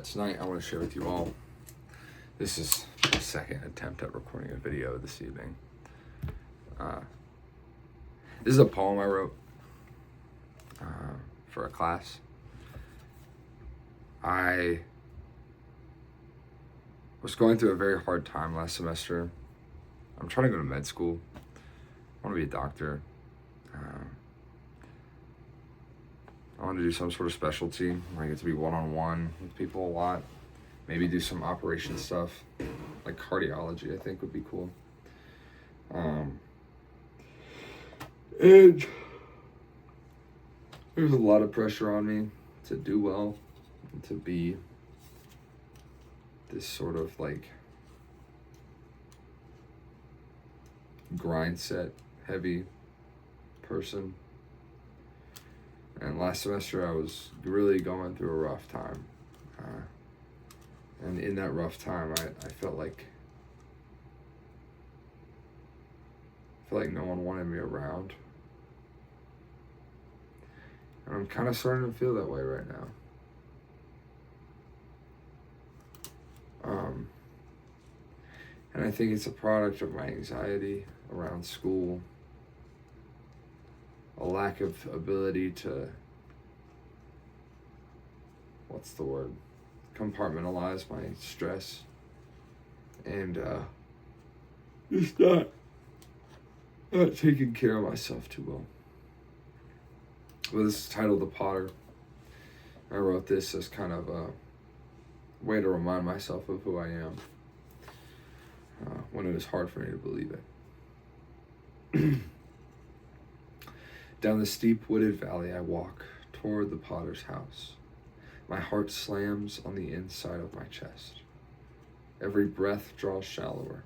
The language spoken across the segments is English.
Tonight I want to share with you all, this is my second attempt at recording a video this evening. This is a poem I wrote for a class. I was going through a very hard time last semester. I'm trying to go to med school. I want to be a doctor. I want to do some sort of specialty where I get to be one-on-one with people a lot. Maybe do some operation stuff, like cardiology, I think would be cool. And there's a lot of pressure on me to do well, and to be this sort of like grind set heavy person. And last semester I was really going through a rough time. And in that rough time, I felt like no one wanted me around. And I'm kind of starting to feel that way right now. And I think it's a product of my anxiety around school, a lack of ability to, compartmentalize my stress, and just not taking care of myself too well. Well, this is titled The Potter. I wrote this as kind of a way to remind myself of who I am when it is hard for me to believe it. Down the steep wooded valley I walk toward the potter's house. My heart slams on the inside of my chest. Every breath draws shallower.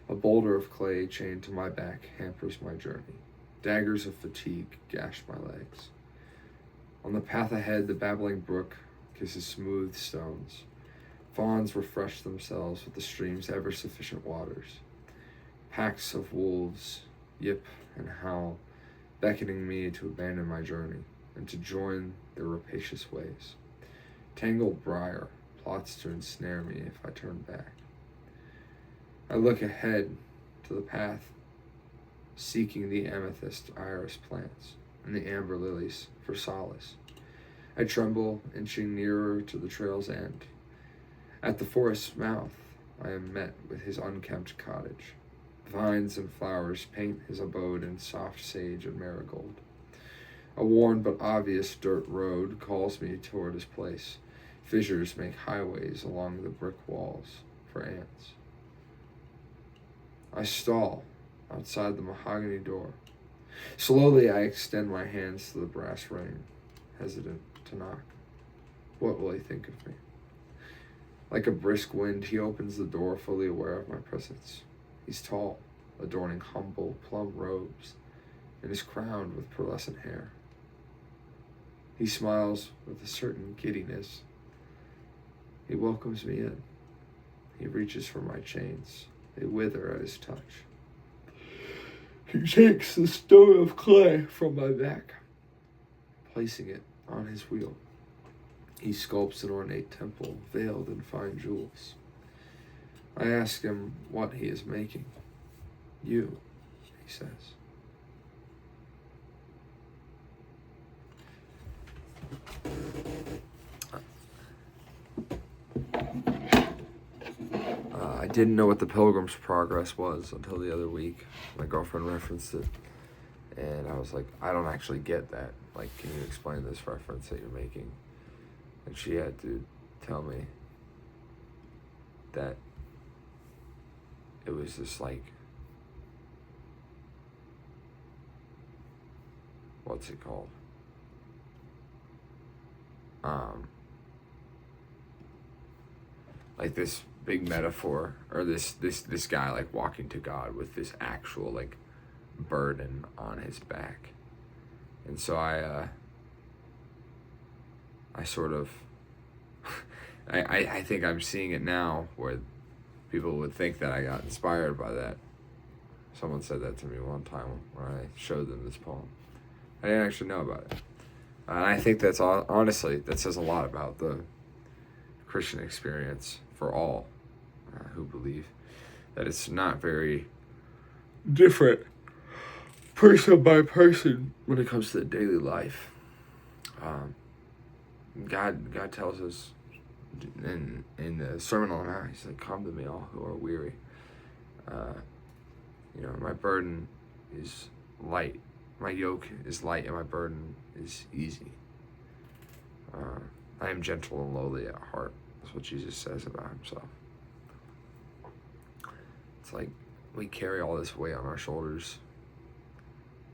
A boulder of clay chained to my back hampers my journey. Daggers of fatigue gash my legs. On the path ahead, the babbling brook kisses smooth stones. Fawns refresh themselves with the stream's ever-sufficient waters. Packs of wolves yip and howl, beckoning me to abandon my journey and to join their rapacious ways. Tangled briar plots to ensnare me if I turn back. I look ahead to the path, seeking the amethyst iris plants and the amber lilies for solace. I tremble, inching nearer to the trail's end. At the forest's mouth, I am met with his unkempt cottage. Vines and flowers paint his abode in soft sage and marigold. A worn but obvious dirt road calls me toward his place. Fissures make highways along the brick walls for ants. I stall outside the mahogany door. Slowly I extend my hands to the brass ring, hesitant to knock. What will he think of me? Like a brisk wind, he opens the door, fully aware of my presence. He's tall, adorning humble plum robes, and is crowned with pearlescent hair. He smiles with a certain giddiness. He welcomes me in. He reaches for my chains. They wither at his touch. He takes the stone of clay from my back, placing it on his wheel. He sculpts an ornate temple veiled in fine jewels. I ask him what he is making. You, he says. I didn't know what the Pilgrim's Progress was until the other week. My girlfriend referenced it, and I was like, I don't actually get that. Like, can you explain this reference that you're making? And she had to tell me that it was this, like, what's it called? Like this big metaphor, or this guy like walking to God with this actual like burden on his back. And so I sort of I think I'm seeing it now, where people would think that I got inspired by that. Someone said that to me one time when I showed them this poem. I didn't actually know about it. And I think that's honestly, that says a lot about the Christian experience for all who believe, that it's not very different person by person when it comes to the daily life. God tells us in the Sermon on the Mount, He's like, "Come to me, all who are weary. My burden is light. My yoke is light, and my burden is easy. I am gentle and lowly at heart." That's what Jesus says about Himself. It's like we carry all this weight on our shoulders.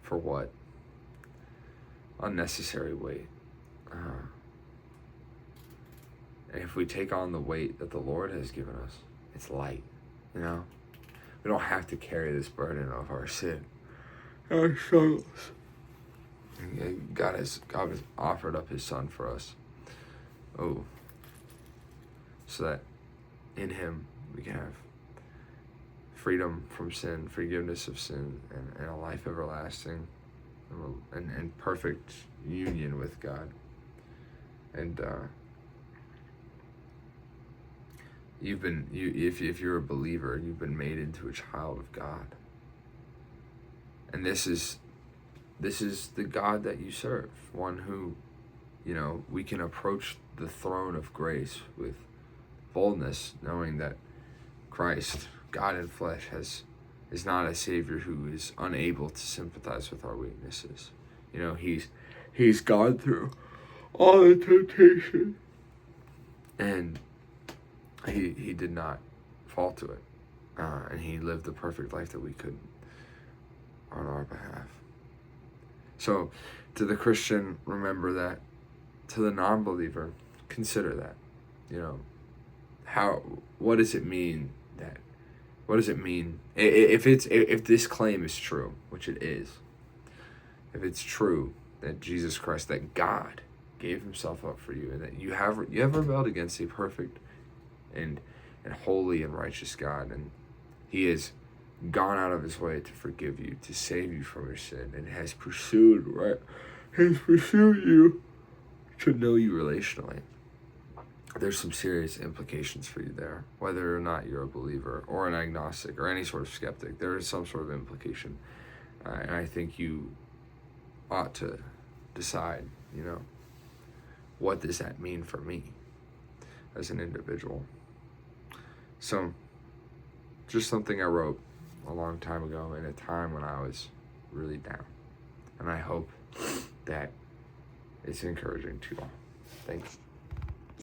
For what? Unnecessary weight. And if we take on the weight that the Lord has given us, it's light, We don't have to carry this burden of our sin, our struggles. God has offered up His Son for us. So that in Him we can have freedom from sin, forgiveness of sin, and a life everlasting, and perfect union with God. And if you're a believer, you've been made into a child of God. And this is the God that you serve, one who, we can approach the throne of grace with boldness, knowing that Christ, God in flesh, is not a Savior who is unable to sympathize with our weaknesses. He's gone through all the temptation, and he did not fall to it, and He lived the perfect life that we couldn't on our behalf. So, to the Christian, remember that. To the non-believer, consider that. What does it mean that? What does it mean if this claim is true, which it is? If it's true that Jesus Christ, that God gave Himself up for you, and that you have rebelled against a perfect and holy and righteous God, and He has gone out of His way to forgive you, to save you from your sin, and has pursued you to know you relationally. There's some serious implications for you there, whether or not you're a believer or an agnostic or any sort of skeptic. There is some sort of implication, and I think you ought to decide, what does that mean for me as an individual? So, just something I wrote a long time ago in a time when I was really down, and I hope that it's encouraging to you all. Thanks.